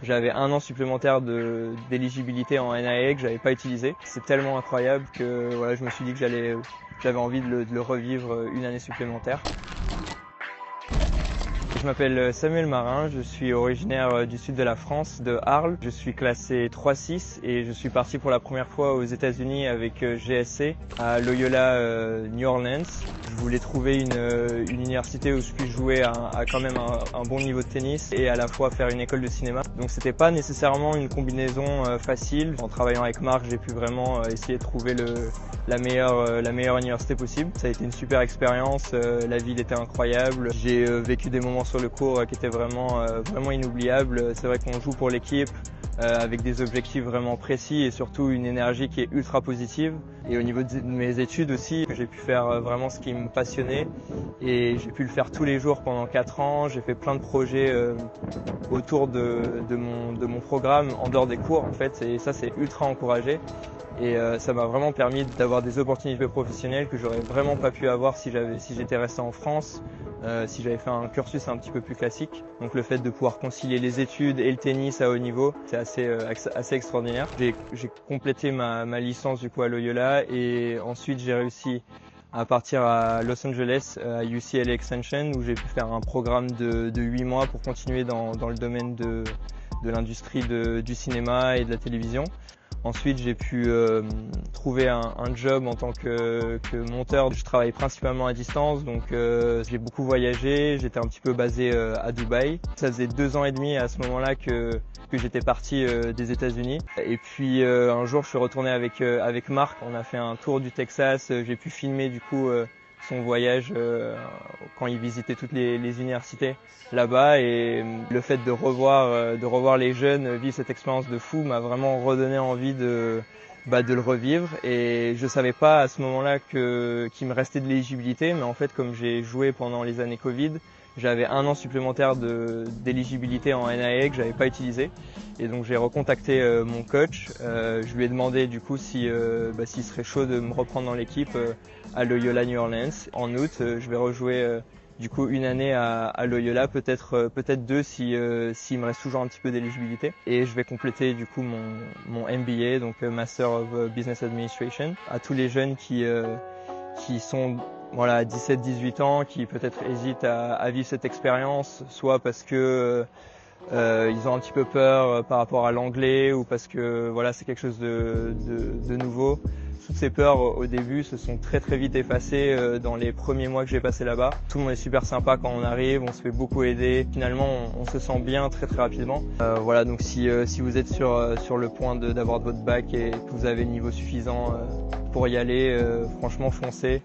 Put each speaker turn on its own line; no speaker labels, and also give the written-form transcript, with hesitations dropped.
J'avais un an supplémentaire d'éligibilité en NIA que j'avais pas utilisé. C'est tellement incroyable que voilà, je me suis dit que j'avais envie de le revivre une année supplémentaire. Je m'appelle Samuel Marin, je suis originaire du sud de la France, de Arles. Je suis classé 3-6 et je suis parti pour la première fois aux États-Unis avec GSC à Loyola New Orleans. Je voulais trouver une université où je puisse jouer à quand même un bon niveau de tennis et à la fois faire une école de cinéma. Donc c'était pas nécessairement une combinaison facile. En travaillant avec Marc, j'ai pu vraiment essayer de trouver la meilleure université possible. Ça a été une super expérience, la ville était incroyable. J'ai vécu des moments sur le court qui étaient vraiment inoubliables. C'est vrai qu'on joue pour l'équipe avec des objectifs vraiment précis et surtout une énergie qui est ultra positive. Et au niveau de mes études aussi, j'ai pu faire vraiment ce qui me passionnait et j'ai pu le faire tous les jours pendant 4 ans. J'ai fait plein de projets autour de mon programme en dehors des cours en fait, et ça c'est ultra encouragé. Et ça m'a vraiment permis d'avoir des opportunités professionnelles que j'aurais vraiment pas pu avoir si j'étais resté en France, si j'avais fait un cursus un petit peu plus classique. Donc le fait de pouvoir concilier les études et le tennis à haut niveau, c'est assez extraordinaire. J'ai complété ma licence du coup à Loyola et ensuite j'ai réussi à partir à Los Angeles, à UCLA Extension, où j'ai pu faire un programme de 8 mois pour continuer dans le domaine de l'industrie du cinéma et de la télévision. Ensuite, j'ai pu trouver un job en tant que monteur. Je travaillais principalement à distance, donc j'ai beaucoup voyagé. J'étais un petit peu basé à Dubaï. Ça faisait 2 ans et demi à ce moment-là que j'étais parti des États-Unis. Et puis un jour, je suis retourné avec Marc. On a fait un tour du Texas. J'ai pu filmer du coup son voyage quand il visitait toutes les universités là-bas, et le fait de revoir les jeunes vivre cette expérience de fou m'a vraiment redonné envie de le revivre. Et je savais pas à ce moment-là qu'il me restait de l'éligibilité, mais en fait comme j'ai joué pendant les années Covid, j'avais un an supplémentaire d'éligibilité en NIA que j'avais pas utilisé, et donc j'ai recontacté mon coach. Je lui ai demandé du coup s'il serait chaud de me reprendre dans l'équipe à Loyola New Orleans. En août, je vais rejouer du coup une année à Loyola, peut-être 2 s'il me reste toujours un petit peu d'éligibilité, et je vais compléter du coup mon MBA, donc Master of Business Administration. À tous les jeunes qui sont à 17-18 ans, qui peut-être hésitent à vivre cette expérience, soit parce que ils ont un petit peu peur par rapport à l'anglais, ou parce que voilà, c'est quelque chose de nouveau. Toutes ces peurs au début se sont très vite effacées dans les premiers mois que j'ai passé là-bas. Tout le monde est super sympa quand on arrive, on se fait beaucoup aider. Finalement, on se sent bien très rapidement. Voilà, donc si vous êtes sur le point d'avoir votre bac et que vous avez le niveau suffisant pour y aller, franchement foncez.